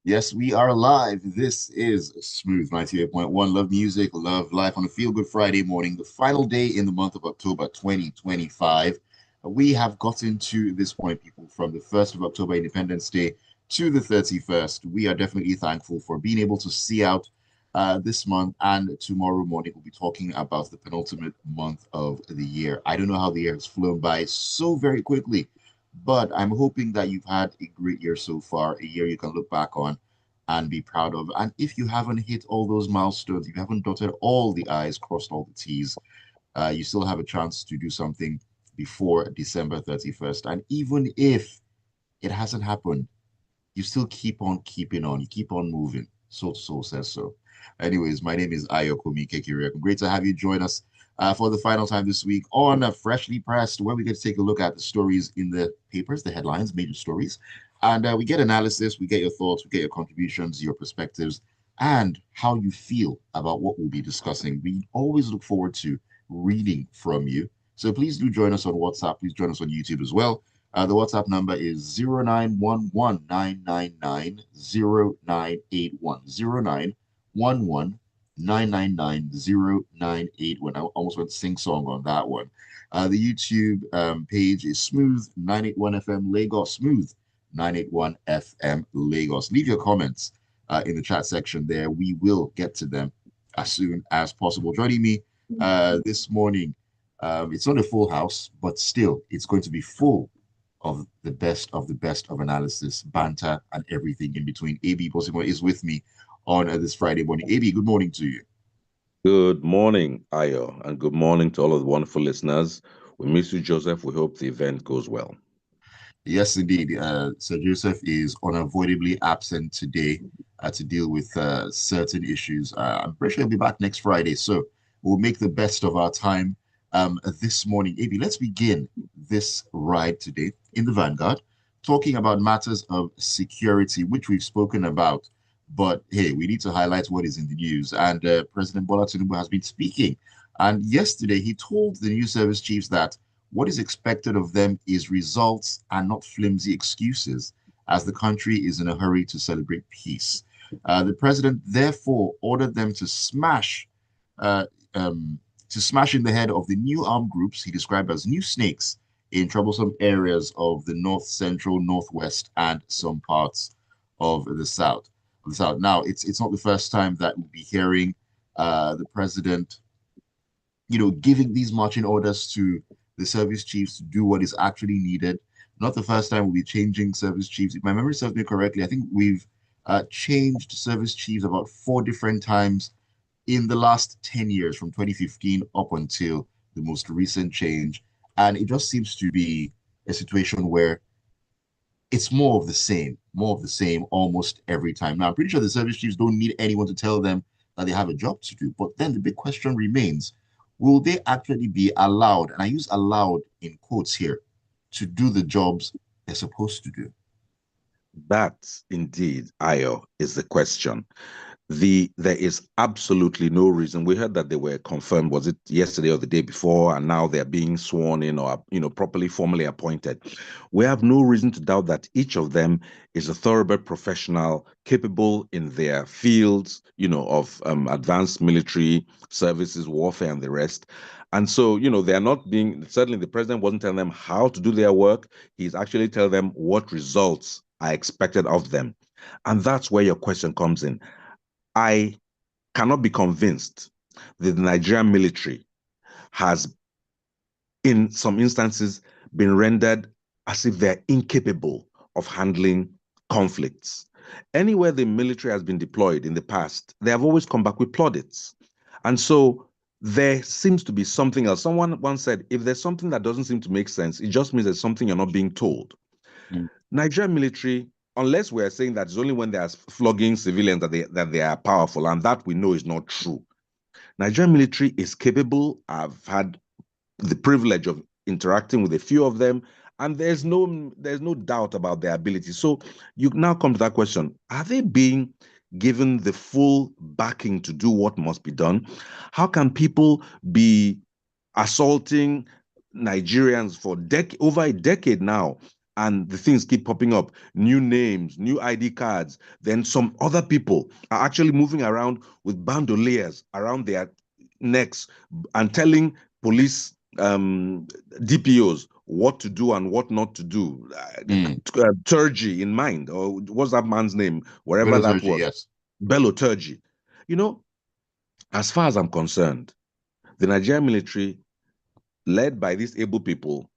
Yes, we are live. This is Smooth 98.1. Love music, love life on a feel good Friday morning, the final day in the month of October 2025. We have gotten to this point, people, from the 1st of October, Independence Day, to the 31st. We are definitely thankful for being able to see out this month. And tomorrow morning, we'll be talking about the penultimate month of the year. I don't know how the year has flown by so very quickly. But I'm hoping that you've had a great year so far, a year you can look back on and be proud of. And if you haven't hit all those milestones, you haven't dotted all the I's, crossed all the T's, you still have a chance to do something before December 31st. And even if it hasn't happened, you still keep on keeping on, you keep on moving. So says so. Anyways, my name is Ayokunmi. Great to have you join us for the final time this week on Freshly Pressed, where we get to take a look at the stories in the papers, the headlines, major stories. And we get analysis, we get your thoughts, we get your contributions, your perspectives, and how you feel about what we'll be discussing. We always look forward to reading from you. So please do join us on WhatsApp. Please join us on YouTube as well. The WhatsApp number is 0911 999 0981. 0911 999 0981. I almost went sing song on that one. The YouTube page is Smooth 981 FM Lagos. Smooth 981 FM Lagos. Leave your comments in the chat section there. We will get to them as soon as possible. Joining me this morning, it's not a full house, but still, it's going to be full of the best of the best of analysis, banter, and everything in between. AB Bozimo is with me on this Friday morning. AB, good morning to you. Good morning, Ayo, and good morning to all of the wonderful listeners. We miss you, Joseph. We hope the event goes well. Yes, indeed. Sir Joseph is unavoidably absent today to deal with certain issues. I'm pretty sure he'll be back next Friday, so we'll make the best of our time this morning. AB, let's begin this ride today in the Vanguard, talking about matters of security, which we've spoken about. But hey, we need to highlight what is in the news. And President Bola Tinubu has been speaking. And yesterday, he told the news service chiefs that what is expected of them is results and not flimsy excuses, as the country is in a hurry to celebrate peace. The president therefore ordered them uh, to smash in the head of the new armed groups he described as new snakes in troublesome areas of the north central, northwest, and some parts of the south. Now, it's not the first time that we'll be hearing the president, giving these marching orders to the service chiefs to do what is actually needed. Not the first time we'll be changing service chiefs. If my memory serves me correctly, I think we've changed service chiefs about 4 different times in the last 10 years, from 2015 up until the most recent change. And it just seems to be a situation where it's more of the same almost every time. Now, I'm pretty sure the service chiefs don't need anyone to tell them that they have a job to do. But then the big question remains, will they actually be allowed, and I use allowed in quotes here, to do the jobs they're supposed to do? That indeed, Ayo, is the question. There is absolutely no reason. We heard that they were confirmed, was it yesterday or the day before, and now they're being sworn in or properly formally appointed. We have no reason to doubt that each of them is a thoroughbred professional, capable in their fields, of advanced military services, warfare, and the rest. And so, they are not being, certainly the president wasn't telling them how to do their work. He's actually telling them what results are expected of them. And that's where your question comes in. I cannot be convinced that the Nigerian military has, in some instances, been rendered as if they're incapable of handling conflicts. Anywhere the military has been deployed in the past, they have always come back with plaudits. And so there seems to be something else. Someone once said, if there's something that doesn't seem to make sense, it just means there's something you're not being told. Mm. Nigerian military, unless we're saying that it's only when they're flogging civilians that they are powerful, and that we know is not true. Nigerian military is capable. I've had the privilege of interacting with a few of them, and there's no doubt about their ability. So you now come to that question: are they being given the full backing to do what must be done? How can people be assaulting Nigerians for over a decade now and the things keep popping up, new names, new ID cards. Then some other people are actually moving around with bandoliers around their necks and telling police DPOs what to do and what not to do. Turgy in mind, or what's that man's name? Wherever that Velosurgery, was. yes. Bello Turgy. You know, as far as I'm concerned, the Nigerian military, led by these able people,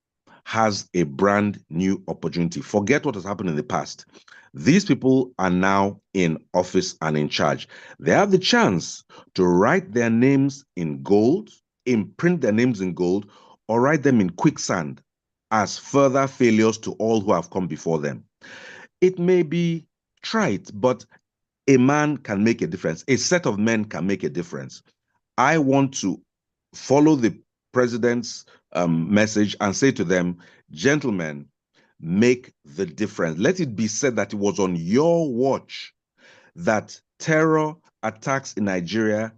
has a brand new opportunity. Forget what has happened in the past. These people are now in office and in charge. They have the chance to write their names in gold, imprint their names in gold, or write them in quicksand as further failures to all who have come before them. It may be trite, but a man can make a difference. A set of men can make a difference. I want to follow the president's message and say to them, gentlemen, make the difference. Let it be said that it was on your watch that terror attacks in Nigeria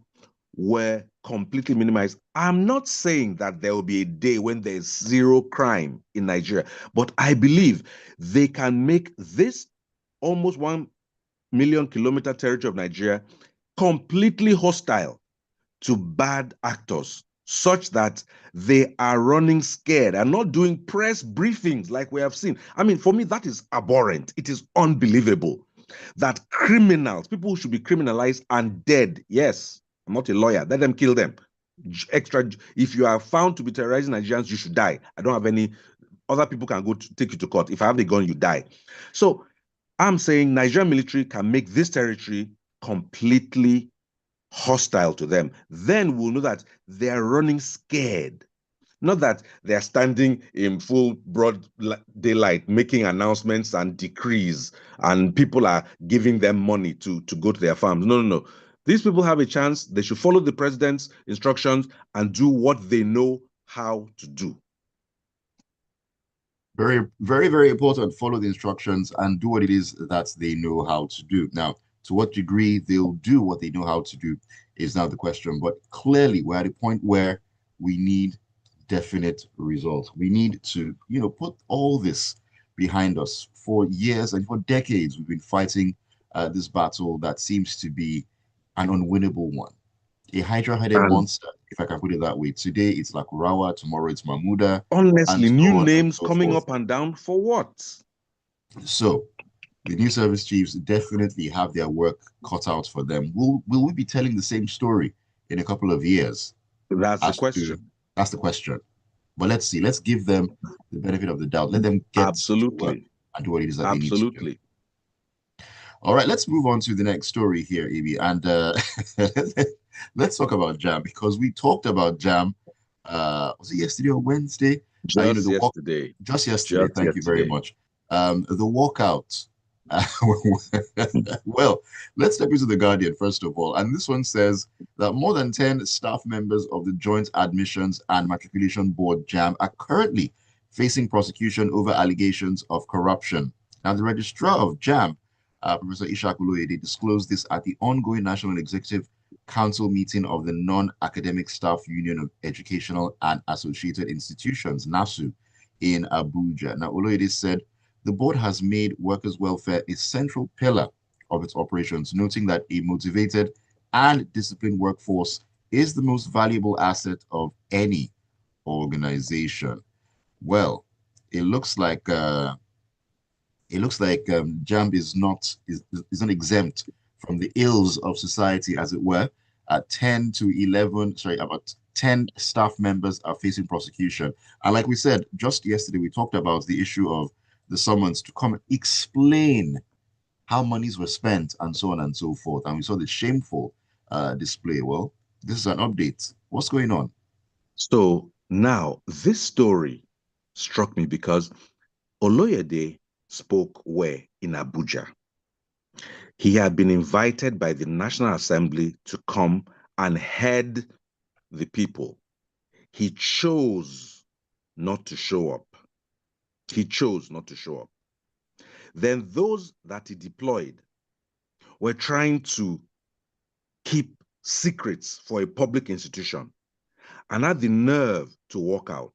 were completely minimized. I'm not saying that there will be a day when there's zero crime in Nigeria, but I believe they can make this almost 1 million kilometer territory of Nigeria completely hostile to bad actors, such that they are running scared and not doing press briefings like we have seen. I mean, for me, that is abhorrent. It is unbelievable that criminals, people who should be criminalized and dead, yes, I'm not a lawyer, let them kill them. Extra, if you are found to be terrorizing Nigerians, you should die. I don't have any, other people can go to take you to court. If I have the gun, you die. So I'm saying Nigerian military can make this territory completely hostile to them. Then we'll know that they are running scared. Not that they are standing in full broad daylight making announcements and decrees, and people are giving them money to go to their farms. No, no, no. These people have a chance. They should follow the president's instructions and do what they know how to do. Very, very, very important. Follow the instructions and do what it is that they know how to do. Now, to what degree they'll do what they know how to do is now the question. But clearly, we're at a point where we need definite results. We need to, put all this behind us. For years and for decades, we've been fighting this battle that seems to be an unwinnable one. A hydra-headed And monster, if I can put it that way. Today, it's Lakurawa. Tomorrow, it's Mahmuda, and honestly, so new on and names so coming forth. up and down for what? So the new service chiefs definitely have their work cut out for them. Will we be telling the same story in a couple of years? That's the As to question. that's the question. But let's see. Let's give them the benefit of the doubt. Let them get to work Absolutely. and do what it is that they need to do. Absolutely. All right, let's move on to the next story here, Ibi, and let's talk about Jam because we talked about Jam. Was it yesterday or Wednesday? Just The walk yesterday. just yesterday. Just Thank you very yesterday. much. The walkout. Well, let's step into the Guardian first of all, and this one says that more than 10 staff members of the Joint Admissions and Matriculation Board (JAM) are currently facing prosecution over allegations of corruption. Now, the registrar of JAM, Professor Ishak Oloyede, disclosed this at the ongoing National Executive Council meeting of the Non-Academic Staff Union of Educational and Associated Institutions, NASU, in Abuja. Now, Oloyede said the board has made workers' welfare a central pillar of its operations, noting that a motivated and disciplined workforce is the most valuable asset of any organization. Well, it looks like JAMB is not exempt from the ills of society, as it were. 10 to 11, sorry, about 10 staff members are facing prosecution. And like we said, just yesterday, we talked about the issue of the summons to come and explain how monies were spent and so on and so forth. And we saw the shameful display. Well, this is an update. What's going on? So now this story struck me because Oloyede spoke where? In Abuja. He had been invited by the National Assembly to come and head the people. He chose not to show up. He chose not to show up. Then those that he deployed were trying to keep secrets for a public institution and had the nerve to walk out.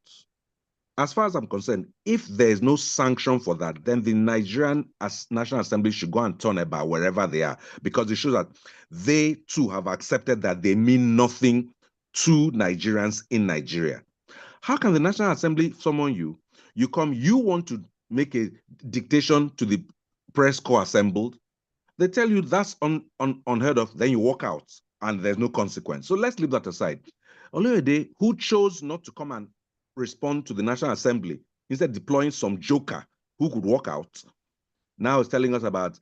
as far as I'm concerned, if there is no sanction for that, then the Nigerian National Assembly should go and turn about wherever they are, because it shows that they too have accepted that they mean nothing to Nigerians in Nigeria. How can the National Assembly summon you? You come, you want to make a dictation to the press corps assembled. They tell you that's unheard of, then you walk out and there's no consequence. So let's leave that aside. Oluyede, who chose not to come and respond to the National Assembly, instead deploying some joker who could walk out, now is telling us about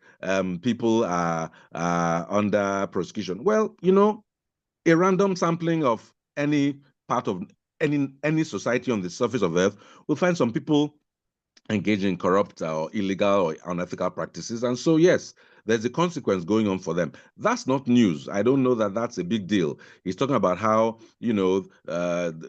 people are under prosecution. Well, a random sampling of any part of any society on the surface of Earth will find some people engaging in corrupt or illegal or unethical practices. And so, yes, there's a consequence going on for them. That's not news. I don't know that that's a big deal. He's talking about how,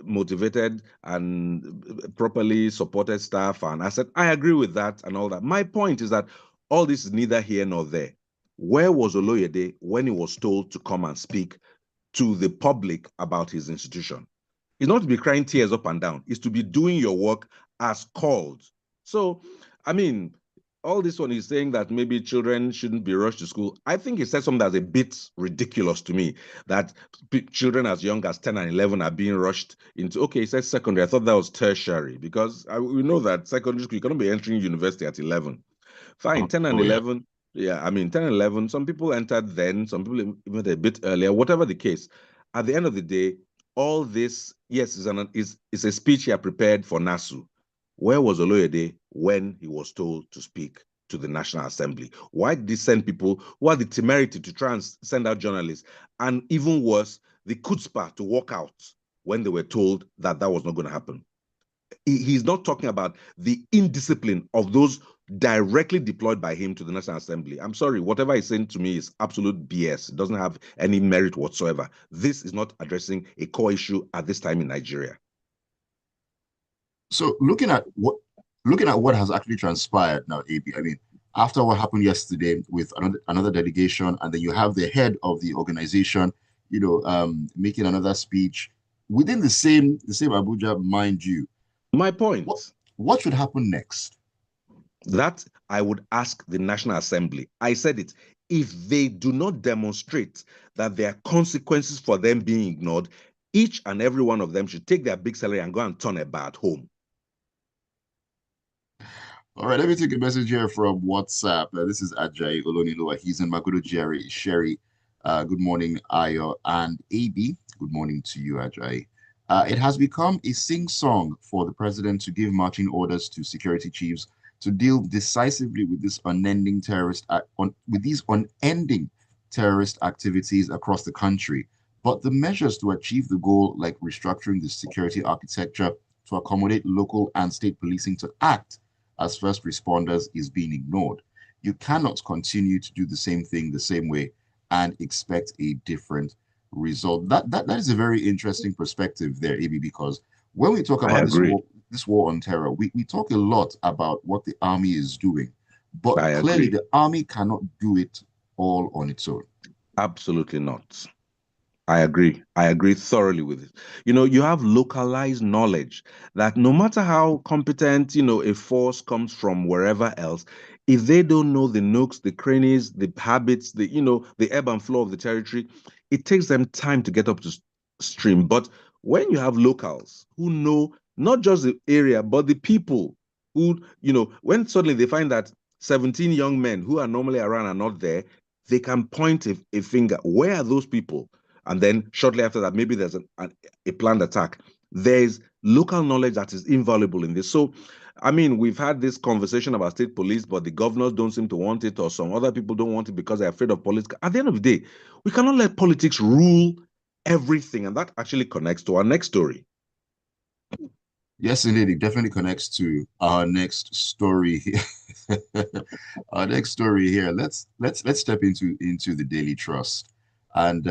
motivated and properly supported staff. And I said, I agree with that and all that. My point is that all this is neither here nor there. Where was Oloyede when he was told to come and speak to the public about his institution? It's not to be crying tears up and down. It's to be doing your work as called. So, I mean, all this one is saying that maybe children shouldn't be rushed to school. I think he said something that's a bit ridiculous to me, that children as young as 10 and 11 are being rushed into, okay, he said secondary. I thought that was tertiary, because we know that secondary school, you cannot be entering university at 11. Fine, 10 and Oh, yeah. 11. Yeah, I mean, 10 and 11, some people entered then, some people even a bit earlier, whatever the case. At the end of the day, all this, yes, is a speech he had prepared for NASU. Where was Oloyede when he was told to speak to the National Assembly? Why did he send people who had the temerity to try and send out journalists? And even worse, the chutzpah to walk out when they were told that that was not going to happen. He's not talking about the indiscipline of those directly deployed by him to the National Assembly. I'm sorry, whatever he's saying to me is absolute BS. It doesn't have any merit whatsoever. This is not addressing a core issue at this time in Nigeria. So looking at what has actually transpired now, AB, I mean, after what happened yesterday with another delegation, and then you have the head of the organization, making another speech within the same Abuja, mind you. My point. What should happen next? That I would ask the National Assembly. I said it. If they do not demonstrate that there are consequences for them being ignored, each and every one of them should take their big salary and go and turn a bar at home. All right, let me take a message here from WhatsApp. This is Ajay Olonilua. He's in Magudu Jerry. Sherry, good morning, Ayo, and AB. Good morning to you, Ajay. It has become a sing-song for the president to give marching orders to security chiefs to deal decisively with this unending unending terrorist activities across the country. But the measures to achieve the goal, like restructuring the security architecture to accommodate local and state policing to act as first responders, is being ignored. You cannot continue to do the same thing the same way and expect a different result. That is a very interesting perspective there, AB, because when we talk about this war on terror, we talk a lot about what the army is doing, but clearly the army cannot do it all on its own. Absolutely not. I agree. I agree thoroughly with it. You have localized knowledge that no matter how competent, a force comes from wherever else, if they don't know the nooks, the crannies, the habits, the ebb and flow of the territory, it takes them time to get up to stream. But when you have locals who know not just the area, but the people who, when suddenly they find that 17 young men who are normally around are not there, they can point a finger. Where are those people? And then shortly after that, maybe there's a planned attack. There's local knowledge that is invaluable in this. So, I mean, we've had this conversation about state police, but the governors don't seem to want it, or some other people don't want it because they're afraid of politics. At the end of the day, we cannot let politics rule everything. And that actually connects to our next story. Yes, indeed. It definitely connects to our next story. Our next story here. Let's step into the Daily Trust. And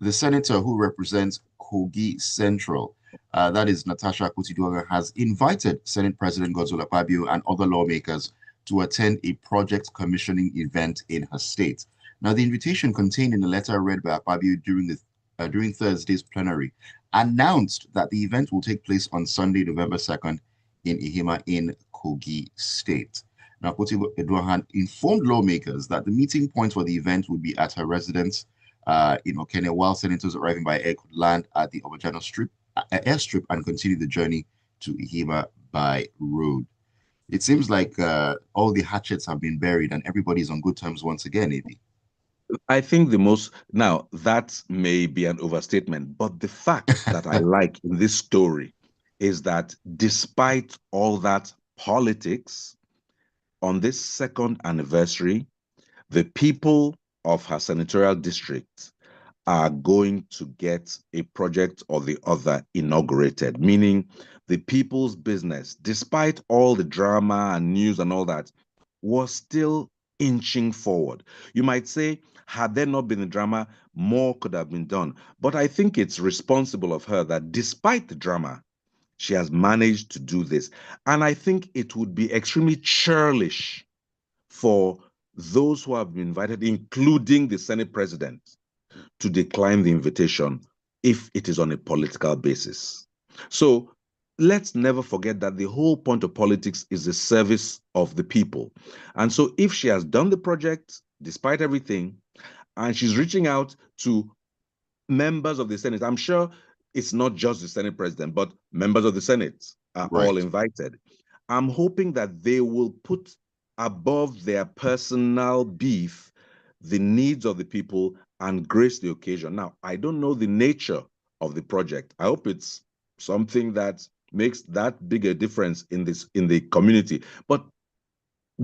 the senator who represents Kogi Central, that is Natasha Kutiduaga, has invited Senate President Godswill Akpabio and other lawmakers to attend a project commissioning event in her state. Now, the invitation contained in a letter read by Akpabio during Thursday's plenary announced that the event will take place on Sunday, November 2nd in Ihima in Kogi State. Now, Koti Edwahan informed lawmakers that the meeting point for the event would be at her residence in Okene, while senators arriving by air could land at the Obajano airstrip and continue the journey to Ihima by road. It seems like all the hatchets have been buried and everybody's on good terms once again, AB. I think the most, now that may be an overstatement, but the fact that I like in this story is that despite all that politics, on this second anniversary, the people of her senatorial district are going to get a project or the other inaugurated, meaning the people's business, despite all the drama and news and all that, was still inching forward. You might say, had there not been the drama, more could have been done. But I think it's responsible of her that despite the drama, she has managed to do this. And I think it would be extremely churlish for those who have been invited, including the Senate president, to decline the invitation if it is on a political basis. So let's never forget that the whole point of politics is the service of the people. And so if she has done the project despite everything, and she's reaching out to members of the Senate, I'm sure it's not just the Senate president, but members of the Senate are all Right. invited. I'm hoping that they will put above their personal beef the needs of the people and grace the occasion. Now, I don't know the nature of the project. I hope it's something that makes that big a difference in the community. But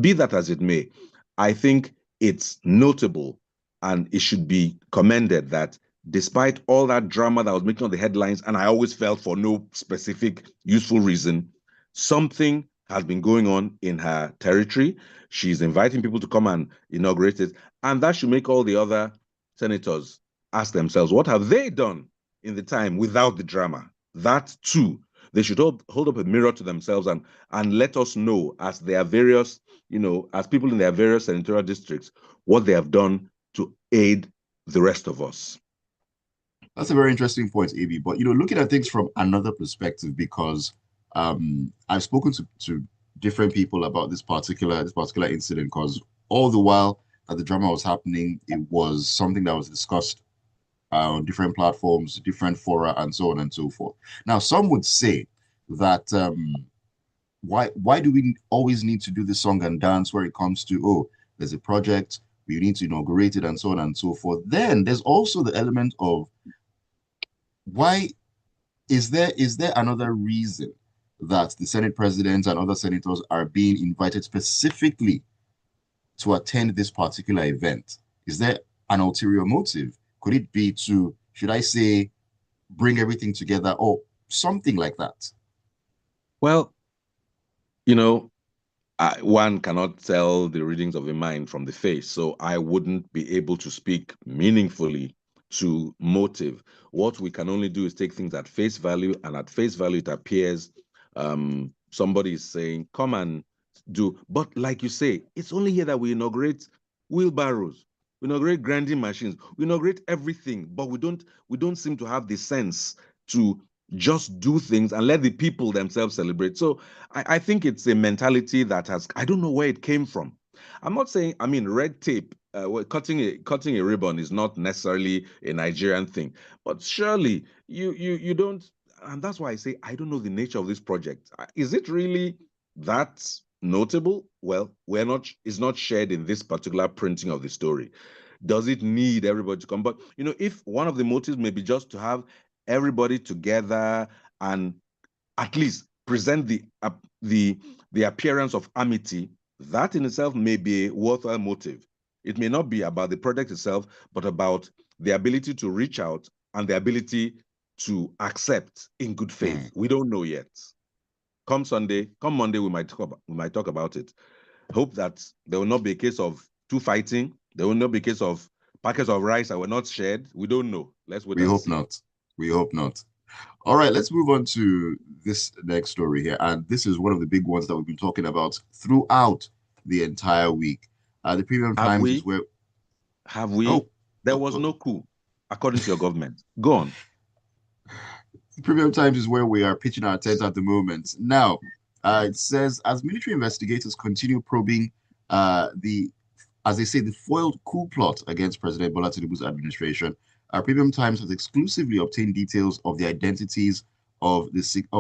be that as it may, I think it's notable and it should be commended that despite all that drama that was making all the headlines, and I always felt for no specific useful reason, something has been going on in her territory. She's inviting people to come and inaugurate it. And that should make all the other senators ask themselves, what have they done in the time without the drama? That too, they should hold up a mirror to themselves and let us know as their various, as people in their various senatorial districts, what they have done to aid the rest of us. That's a very interesting point, AB. But looking at things from another perspective, because I've spoken to different people about this particular incident, because all the while that the drama was happening, it was something that was discussed on different platforms, different fora, and so on and so forth. Now, some would say that why do we always need to do this song and dance where it comes to, oh, there's a project, we need to inaugurate it, and so on and so forth. Then there's also the element of why is there another reason that the Senate president and other senators are being invited specifically to attend this particular event? Is there an ulterior motive? Could it be to, should I say, bring everything together or something like that? Well, one cannot tell the readings of the mind from the face, so I wouldn't be able to speak meaningfully to motive. What we can only do is take things at face value, and at face value, it appears somebody is saying, "Come and do." But like you say, it's only here that we inaugurate wheelbarrows, we inaugurate grinding machines, we inaugurate everything, but we don't seem to have the sense to just do things and let the people themselves celebrate. So I think it's a mentality that I don't know where it came from. I'm not saying, I mean, red tape, cutting a ribbon is not necessarily a Nigerian thing, but surely you don't, and that's why I say I don't know the nature of this project. Is it really that notable? Well, it's not shared in this particular printing of the story. Does it need everybody to come? But if one of the motives may be just to have everybody together and at least present the appearance of amity, that in itself may be a worthwhile motive. It may not be about the product itself, but about the ability to reach out and the ability to accept in good faith. We don't know yet. Come Monday, we might talk about it. Hope that there will not be a case of two fighting. There will not be a case of packets of rice that were not shared. We don't know. Let's wait We and hope see. not. We hope not. All right, let's move on to this next story here. And this is one of the big ones that we've been talking about throughout the entire week. The Premium Have Times is we? where, Have we? oh, There oh, was oh, no coup, according to your government. Go on. Premium Times is where we are pitching our tent at the moment. Now, it says as military investigators continue probing as they say, the foiled coup plot against President Bola Tinubu's administration, Premium Times has exclusively obtained details of the identities of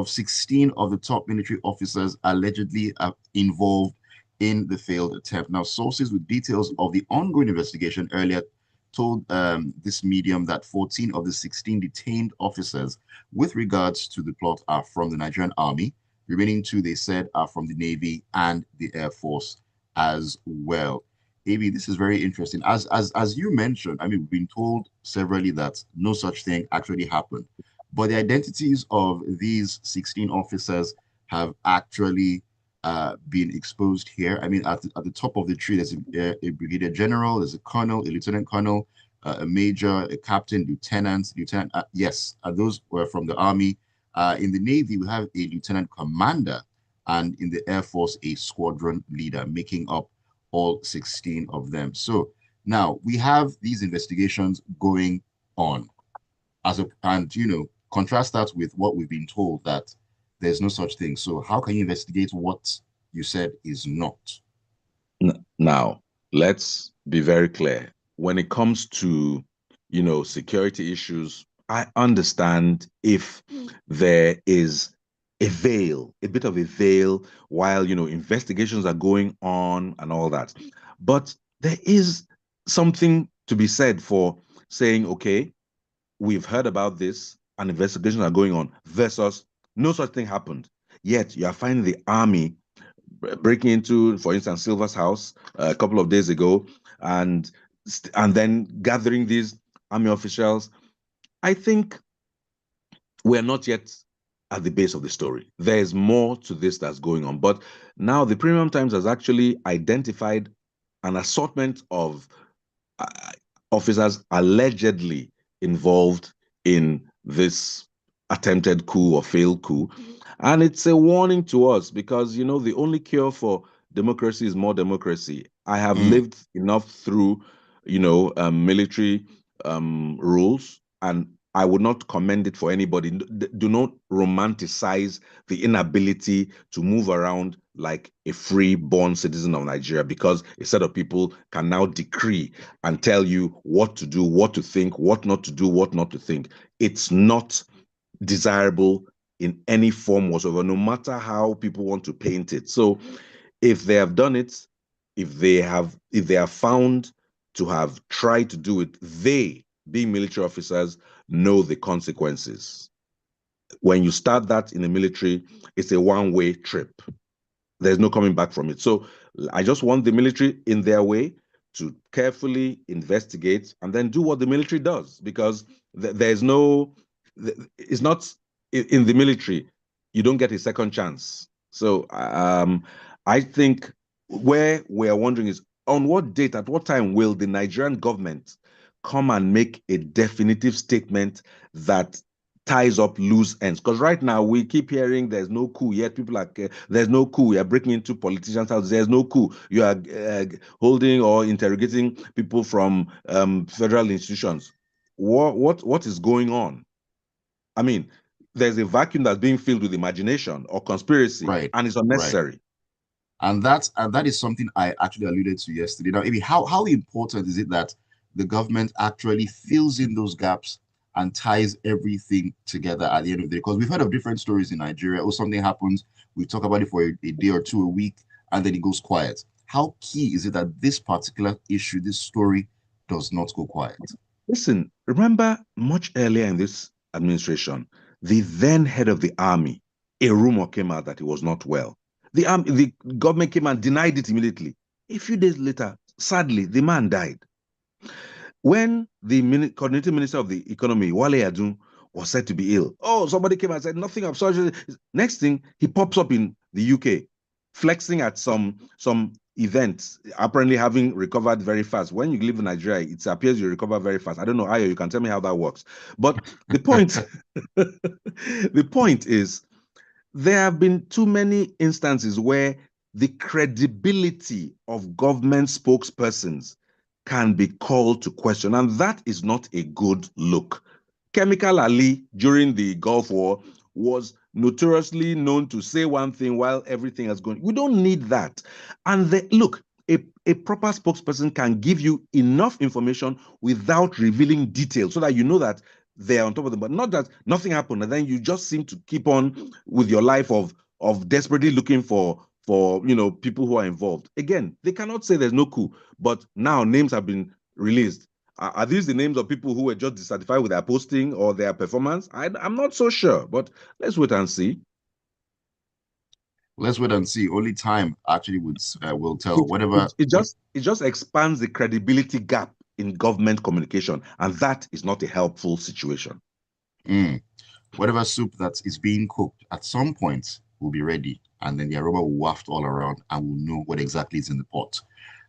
16 of the top military officers allegedly involved in the failed attempt. Now, sources with details of the ongoing investigation earlier told this medium that 14 of the 16 detained officers with regards to the plot are from the Nigerian Army. Remaining two, they said, are from the Navy and the Air Force as well. AB, this is very interesting. As you mentioned, I mean, we've been told severally that no such thing actually happened. But the identities of these 16 officers have actually been exposed here. I mean, at the top of the tree, there's a brigadier general, there's a colonel, a lieutenant colonel, a major, a captain, lieutenant. Yes, those were from the Army. In the Navy, we have a lieutenant commander, and in the Air Force, a squadron leader, making up all 16 of them. So now we have these investigations going on and contrast that with what we've been told that there's no such thing. So how can you investigate what you said is not? Now, let's be very clear. When it comes to, security issues, I understand if there is a veil, a bit of a veil, while, investigations are going on and all that. But there is something to be said for saying, okay, we've heard about this and investigations are going on versus no such thing happened. Yet you are finding the army breaking into, for instance, Silver's house a couple of days ago, and then gathering these army officials. I think we're not yet at the base of the story. There's more to this that's going on. But now the Premium Times has actually identified an assortment of uh, officers allegedly involved in this attempted coup or failed coup. And it's a warning to us because, the only cure for democracy is more democracy. I have Mm, lived enough through, military rules, and I would not commend it for anybody. Do not romanticize the inability to move around like a free-born citizen of Nigeria, because a set of people can now decree and tell you what to do, what to think, what not to do, what not to think. It's not desirable in any form whatsoever, no matter how people want to paint it. So if they have done it, if they are found to have tried to do it, they, being military officers, know the consequences. When you start that in the military, it's a one-way trip. There's no coming back from it. So I just want the military in their way to carefully investigate and then do what the military does, because there's no, it's not in the military, you don't get a second chance. So I think where we are wondering is on what date, at what time will the Nigerian government come and make a definitive statement that ties up loose ends? Because right now we keep hearing there's no coup yet. People are there's no coup. You're breaking into politicians' house. There's no coup. You are holding or interrogating people from federal institutions. What is going on? I mean, there's a vacuum that's being filled with imagination or conspiracy, right, and it's right. unnecessary. And that is something I actually alluded to yesterday. Now, maybe how important is it that the government actually fills in those gaps and ties everything together at the end of the day? Because we've heard of different stories in Nigeria. Or something happens, we talk about it for a day or two, a week, and then it goes quiet. How key is it that this particular issue, this story, does not go quiet? Listen, remember much earlier in this administration, the then head of the army, a rumor came out that he was not well. The government came and denied it immediately. A few days later, sadly, the man died. When the coordinating minister of the economy, Wale Adun, was said to be ill, oh, somebody came and said nothing of such. Next thing, he pops up in the UK, flexing at some events, apparently having recovered very fast. When you live in Nigeria, it appears you recover very fast. I don't know, Ayo, you can tell me how that works. But the point, the point is, there have been too many instances where the credibility of government spokespersons can be called to question, and that is not a good look. Chemical Ali during the Gulf War was notoriously known to say one thing while everything is going. We don't need that. And look, a proper spokesperson can give you enough information without revealing details so that you know that they're on top of them, but not that nothing happened. And then you just seem to keep on with your life of desperately looking for people who are involved. Again, they cannot say there's no coup, but now names have been released. Are these the names of people who were just dissatisfied with their posting or their performance? I'm not so sure, but let's wait and see. Let's wait and see. Only time actually will tell. It, Whatever. it, it just it just expands the credibility gap in government communication, and that is not a helpful situation. Whatever soup that is being cooked at some point will be ready, and then the aroma will waft all around, and we'll know what exactly is in the pot.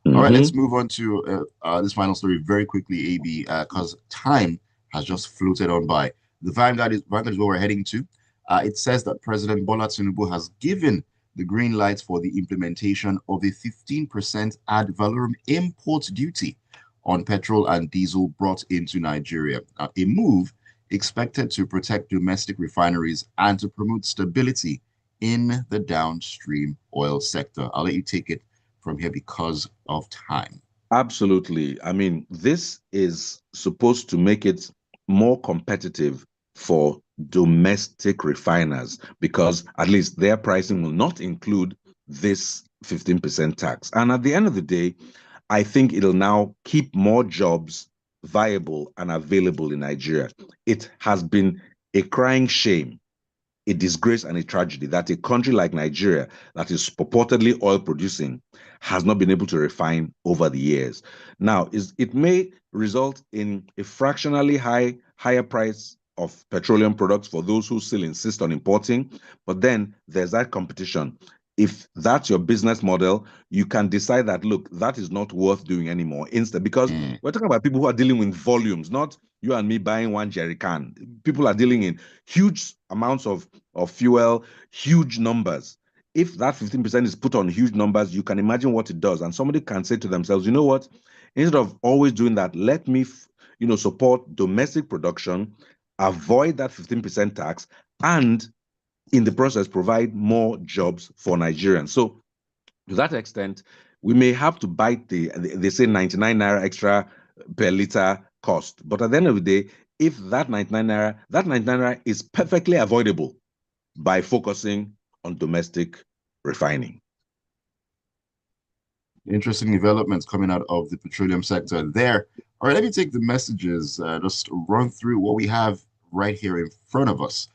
All right, let's move on to this final story very quickly, AB, because time has just floated on by. The Vanguard is where we're heading to. It says that President Bola Tinubu has given the green light for the implementation of a 15% ad valorem import duty on petrol and diesel brought into Nigeria. A move expected to protect domestic refineries and to promote stability in the downstream oil sector. I'll let you take it from here because of time. Absolutely. I mean, this is supposed to make it more competitive for domestic refiners because at least their pricing will not include this 15% tax. And at the end of the day, I think it'll now keep more jobs viable and available in Nigeria. It has been a crying shame, a disgrace and a tragedy that a country like Nigeria, that is purportedly oil producing, has not been able to refine over the years. Now, it may result in a fractionally higher price of petroleum products for those who still insist on importing, but then there's that competition. If that's your business model, you can decide that, look, that is not worth doing anymore. Instead, because we're talking about people who are dealing with volumes, not you and me buying one jerry can. People are dealing in huge amounts of fuel, huge numbers. If that 15% is put on huge numbers, you can imagine what it does. And somebody can say to themselves, you know what? Instead of always doing that, let me, support domestic production, avoid that 15% tax, and in the process, provide more jobs for Nigerians. So to that extent, we may have to bite they say 99 naira extra per liter cost. But at the end of the day, if that 99 naira is perfectly avoidable by focusing on domestic refining. Interesting developments coming out of the petroleum sector there. All right, let me take the messages, just run through what we have right here in front of us.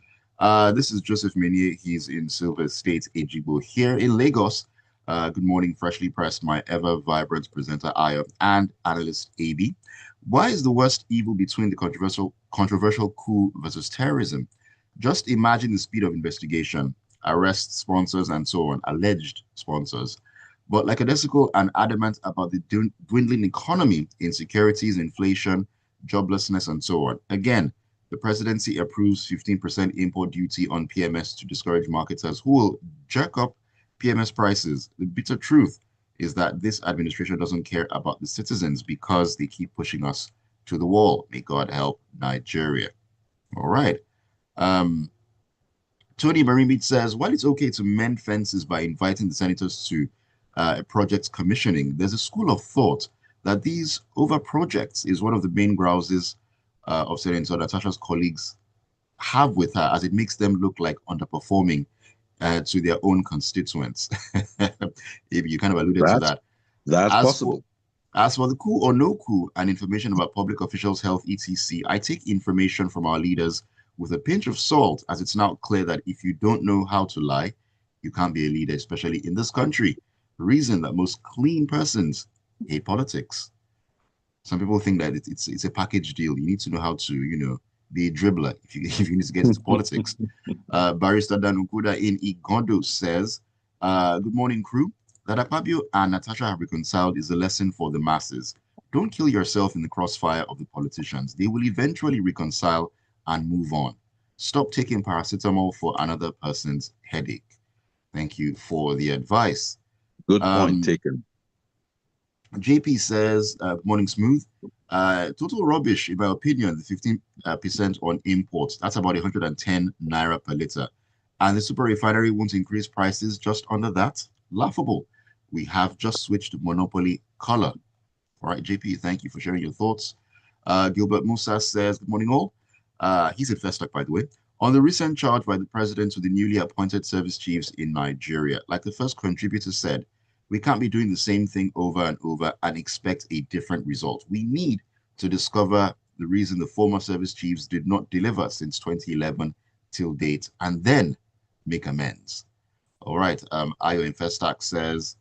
This is Joseph Menier. He's in Silver State, Ejigbo, here in Lagos. Good morning, freshly pressed, my ever vibrant presenter, Ayo, and analyst, AB. Why is the worst evil between the controversial coup versus terrorism? Just imagine the speed of investigation, arrests, sponsors, and so on, alleged sponsors. But like Adesico and adamant about the dwindling economy, insecurities, inflation, joblessness, and so on. Again, the presidency approves 15% import duty on PMS to discourage marketers who will jerk up PMS prices. The bitter truth is that this administration doesn't care about the citizens because they keep pushing us to the wall. May God help Nigeria. All right. Tony Marimid says, while it's okay to mend fences by inviting the senators to a project commissioning, there's a school of thought that these over projects is one of the main grouses of Senator Natasha's colleagues have with her, as it makes them look like underperforming to their own constituents. If you kind of alluded to that. That's As possible. As for the coup or no coup and information about public officials' health, etc., I take information from our leaders with a pinch of salt, as it's now clear that if you don't know how to lie, you can't be a leader, especially in this country. The reason that most clean persons hate politics. Some people think that it's a package deal. You need to know how to, be a dribbler if you if you need to get into politics. Barrister Dan Ukuda in Igondo says, good morning, crew. That Akpabio and Natasha have reconciled is a lesson for the masses. Don't kill yourself in the crossfire of the politicians. They will eventually reconcile and move on. Stop taking paracetamol for another person's headache. Thank you for the advice. Good point taken. JP says, morning smooth. Total rubbish, in my opinion, the 15% on imports. That's about 110 naira per liter. And the super refinery won't increase prices just under that. Laughable. We have just switched monopoly color. All right, JP, thank you for sharing your thoughts. Gilbert Musa says, good morning, all. He's in Festac, by the way. On the recent charge by the president to the newly appointed service chiefs in Nigeria, like the first contributor said, we can't be doing the same thing over and over and expect a different result. We need to discover the reason the former service chiefs did not deliver since 2011 till date and then make amends. All right. Ayo Infestax says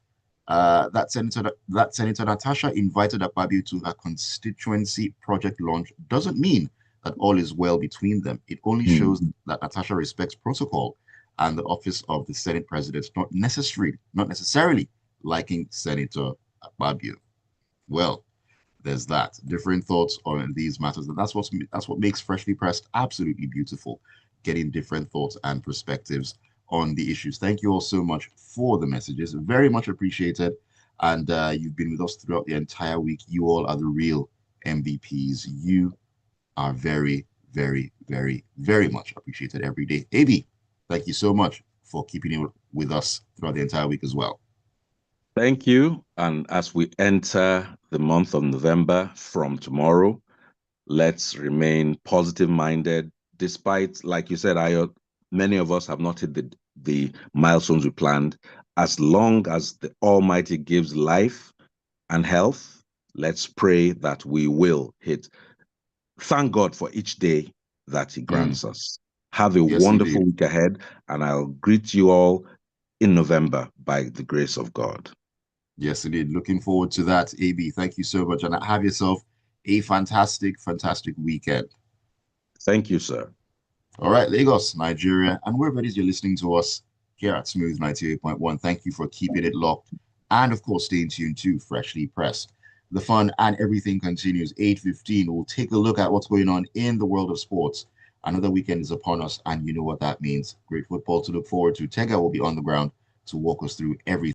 that Senator Natasha invited Akpabio to her constituency project launch doesn't mean that all is well between them. It only shows that Natasha respects protocol and the office of the Senate President, not necessarily liking Senator Akpabio. Well, there's that. Different thoughts on these matters, and that's what makes Freshly Pressed absolutely beautiful. Getting different thoughts and perspectives on the issues. Thank you all so much for the messages. Very much appreciated. And you've been with us throughout the entire week. You all are the real MVPs. You are very, very, very, very much appreciated every day. AB, thank you so much for keeping it with us throughout the entire week as well. Thank you. And as we enter the month of November from tomorrow, let's remain positive minded, despite, like you said, many of us have not hit the milestones we planned. As long as the Almighty gives life and health, let's pray that we will hit. Thank God for each day that He grants us. Have a Yes, wonderful indeed. week ahead, and I'll greet you all in November by the grace of God. Yes, indeed. Looking forward to that, AB. Thank you so much. And have yourself a fantastic, fantastic weekend. Thank you, sir. All right, Lagos, Nigeria, and wherever it is you're listening to us here at Smooth 98.1, thank you for keeping it locked. And of course, staying tuned to Freshly Pressed. The fun and everything continues. 8:15. We'll take a look at what's going on in the world of sports. Another weekend is upon us, and you know what that means. Great football to look forward to. Tega will be on the ground to walk us through everything.